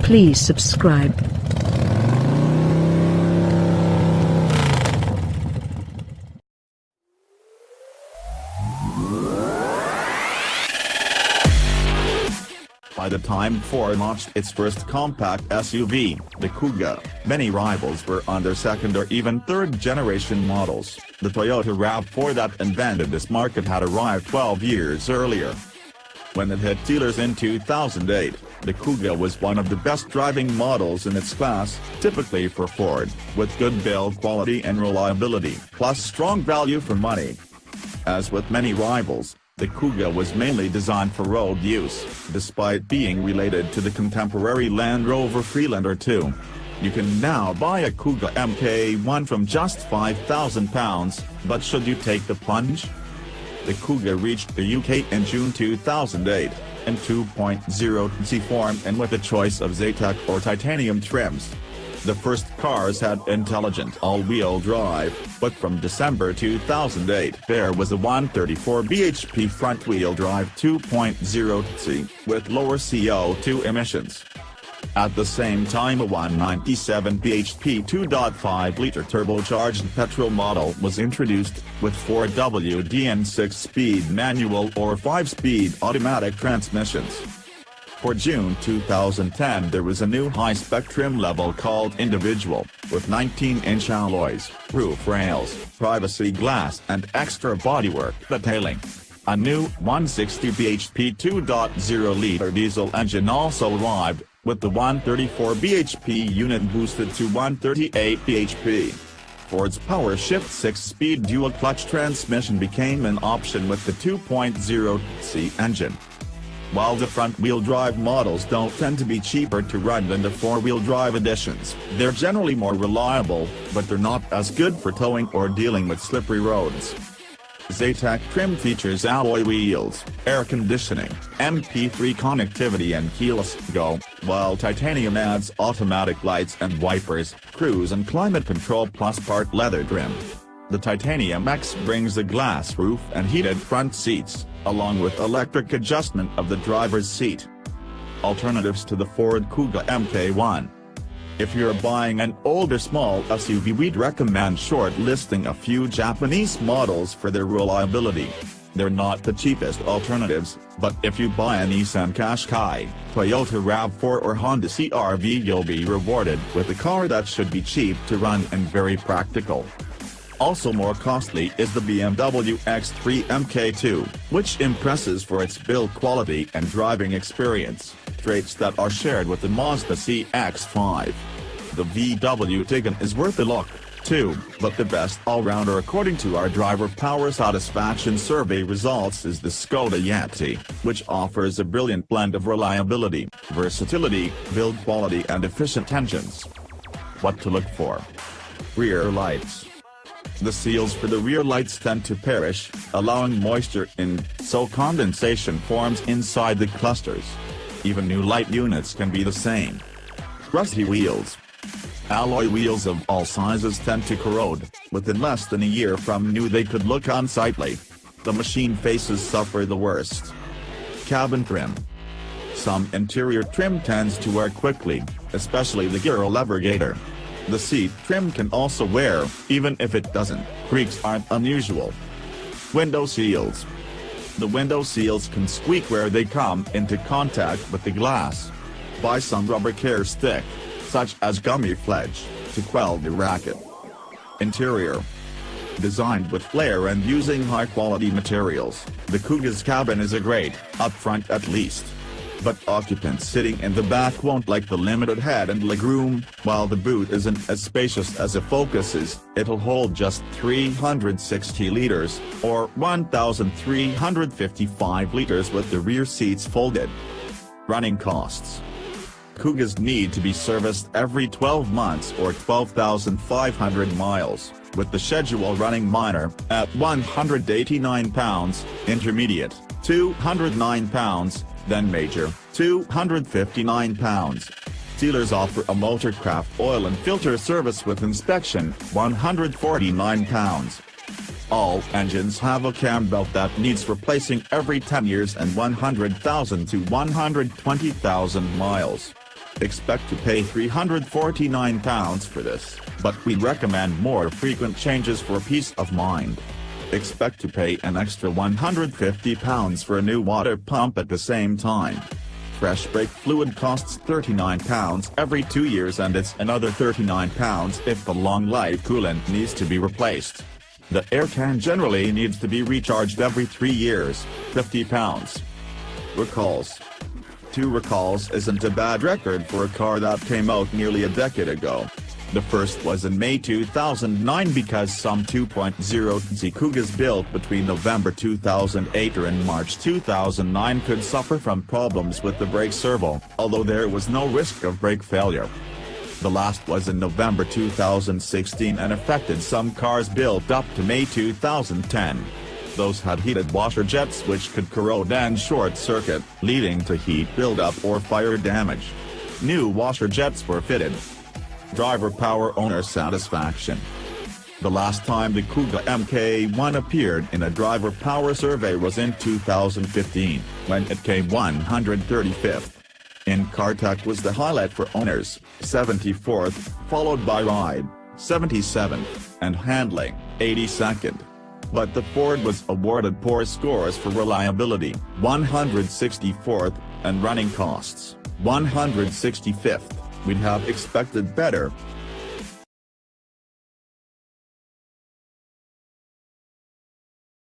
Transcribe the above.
Please subscribe. By the time Ford launched its first compact SUV, the Kuga, many rivals were on their second or even third generation models. The Toyota RAV4 that invented this market had arrived 12 years earlier. When it hit dealers in 2008, the Kuga was one of the best driving models in its class, typically for Ford, with good build quality and reliability, plus strong value for money. As with many rivals, the Kuga was mainly designed for road use, despite being related to the contemporary Land Rover Freelander 2. You can now buy a Kuga MK1 from just £5,000, but should you take the plunge? The Kuga reached the UK in June 2008, in 2.0 form and with a choice of Zetec or titanium trims. The first cars had intelligent all-wheel drive, but from December 2008 there was a 134 bhp front-wheel drive 2.0 with lower CO2 emissions. At the same time, a 197 bhp 2.5-liter turbocharged petrol model was introduced, with 4WD and 6-speed manual or 5-speed automatic transmissions. For June 2010 there was a new high-spec trim level called Individual, with 19-inch alloys, roof rails, privacy glass and extra bodywork detailing. A new 160 bhp 2.0-liter diesel engine also arrived, with the 134 bhp unit boosted to 138 bhp. Ford's PowerShift 6-speed dual-clutch transmission became an option with the 2.0 engine. While the front-wheel drive models don't tend to be cheaper to run than the four-wheel drive editions, they're generally more reliable, but they're not as good for towing or dealing with slippery roads. Zetec trim features alloy wheels, air conditioning, MP3 connectivity and keyless go, while titanium adds automatic lights and wipers, cruise and climate control plus part leather trim. The Titanium X brings a glass roof and heated front seats, along with electric adjustment of the driver's seat. Alternatives to the Ford Kuga MK1. If you're buying an older small SUV, we'd recommend shortlisting a few Japanese models for their reliability. They're not the cheapest alternatives, but if you buy a Nissan Qashqai, Toyota RAV4 or Honda CR-V you'll be rewarded with a car that should be cheap to run and very practical. Also more costly is the BMW X3 MK2, which impresses for its build quality and driving experience, traits that are shared with the Mazda CX-5. The VW Tiguan is worth a look, too, but the best all-rounder according to our driver power satisfaction survey results is the Skoda Yeti, which offers a brilliant blend of reliability, versatility, build quality and efficient engines. What to look for? Rear lights. The seals for the rear lights tend to perish, allowing moisture in, so condensation forms inside the clusters. Even new light units can be the same. Rusty wheels. Alloy wheels of all sizes tend to corrode. Within less than a year from new they could look unsightly. The machine faces suffer the worst. Cabin trim. Some interior trim tends to wear quickly, especially the gear lever gator. The seat trim can also wear, even if it doesn't. Creaks aren't unusual. Window seals. The window seals can squeak where they come into contact with the glass. Buy some rubber care stick, such as gummy fledge, to quell the racket. Interior. Designed with flair and using high-quality materials, the Kuga's cabin is a great, up front at least. But occupants sitting in the back won't like the limited head and legroom. While the boot isn't as spacious as a Focus is, it'll hold just 360 liters, or 1,355 liters with the rear seats folded. Running costs. Kugas need to be serviced every 12 months or 12,500 miles, with the schedule running minor, at £189, intermediate, £209, then major, £259. Dealers offer a Motorcraft oil and filter service with inspection, £149. All engines have a cam belt that needs replacing every 10 years and 100,000 to 120,000 miles. Expect to pay £349 for this, but we recommend more frequent changes for peace of mind. Expect to pay an extra £150 for a new water pump at the same time. Fresh brake fluid costs £39 every 2 years, and it's another £39 if the long-life coolant needs to be replaced. The air can generally needs to be recharged every 3 years, £50. Recalls. 2 recalls isn't a bad record for a car that came out nearly a decade ago. The first was in May 2009 because some 2.0Z Kugas built between November 2008 and March 2009 could suffer from problems with the brake servo, although there was no risk of brake failure. The last was in November 2016 and affected some cars built up to May 2010. Those had heated washer jets which could corrode and short-circuit, leading to heat buildup or fire damage. New washer jets were fitted. Driver power owner satisfaction. The last time the Kuga MK1 appeared in a driver power survey was in 2015, when it came 135th. In-car tech was the highlight for owners, 74th, followed by ride, 77th, and handling, 82nd. But the Ford was awarded poor scores for reliability, 164th, and running costs, 165th. We'd have expected better.